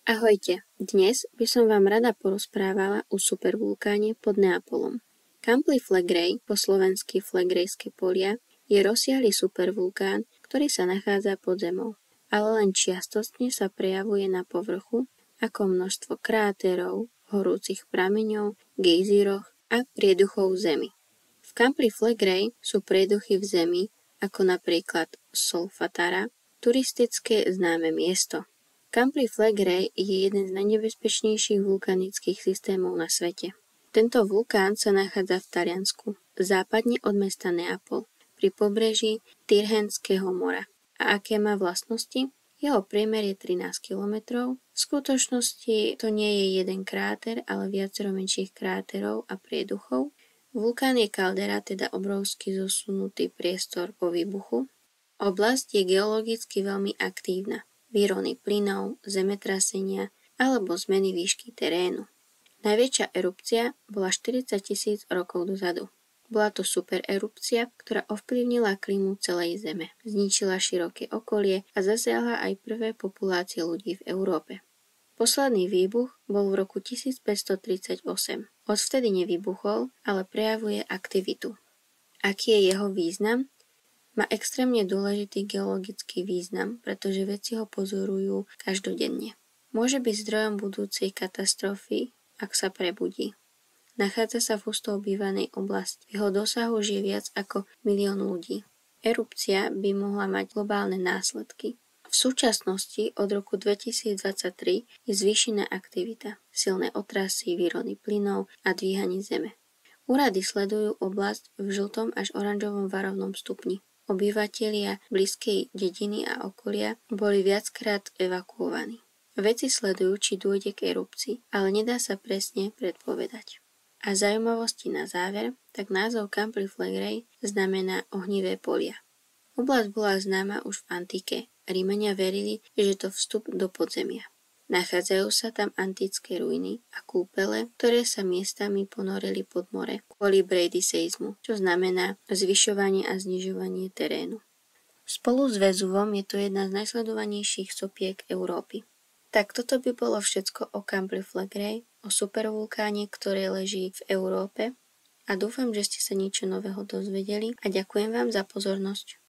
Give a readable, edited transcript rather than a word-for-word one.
Ahojte, dnes by som vám rada porozprávala o supervulkáne pod Neapolom. Campli Flegrei, po slovensky Flegrejské polia, je rozsiahly supervulkán, ktorý sa nachádza pod zemou, ale len čiastočne sa prejavuje na povrchu ako množstvo kráterov, horúcich prameňov, gejzíroch a prieduchov v zemi. V Campli Flegrei sú prieduchy v zemi, ako napríklad Solfatara, turistické známe miesto. Campli Flegrei je jeden z najnebezpečnejších vulkanických systémov na svete. Tento vulkán sa nachádza v Taliansku, západne od mesta Neapol, pri pobreží Tyrhenského mora. A aké má vlastnosti? Jeho priemer je 13 km. V skutočnosti to nie je jeden kráter, ale viacero menších kráterov a prieduchov. Vulkán je kaldera, teda obrovský zosunutý priestor po výbuchu. Oblasť je geologicky veľmi aktívna. Výrony plynov, zemetrasenia alebo zmeny výšky terénu. Najväčšia erupcia bola 40 000 rokov dozadu. Bola to supererupcia, ktorá ovplyvnila klímu celej Zeme, zničila široké okolie a zasiahla aj prvé populácie ľudí v Európe. Posledný výbuch bol v roku 1538. Odvtedy nevybuchol, ale prejavuje aktivitu. Aký je jeho význam? Má extrémne dôležitý geologický význam, pretože vedci ho pozorujú každodenne. Môže byť zdrojom budúcej katastrofy, ak sa prebudí. Nachádza sa v husto obývanej oblasti. V jeho dosahu žije viac ako 1 000 000 ľudí. Erupcia by mohla mať globálne následky. V súčasnosti od roku 2023 je zvýšená aktivita, silné otrasy, výrony plynov a dvíhanie zeme. Úrady sledujú oblasť v žltom až oranžovom varovnom stupni. Obyvatelia blízkej dediny a okolia boli viackrát evakuovaní. Vedci sledujú, či dôjde k erupcii, ale nedá sa presne predpovedať. A zaujímavosti na záver, tak názov Campli Flegrei znamená ohnivé polia. Oblasť bola známa už v antike. Rímania verili, že to vstup do podzemia. Nachádzajú sa tam antické ruiny a kúpele, ktoré sa miestami ponorili pod more kvôli bradyseizmu, čo znamená zvyšovanie a znižovanie terénu. Spolu s Vezuvom je to jedna z najsledovanejších sopiek Európy. Tak toto by bolo všetko o Campli Flegrei, o supervulkáne, ktorý leží v Európe a dúfam, že ste sa niečo nového dozvedeli a ďakujem vám za pozornosť.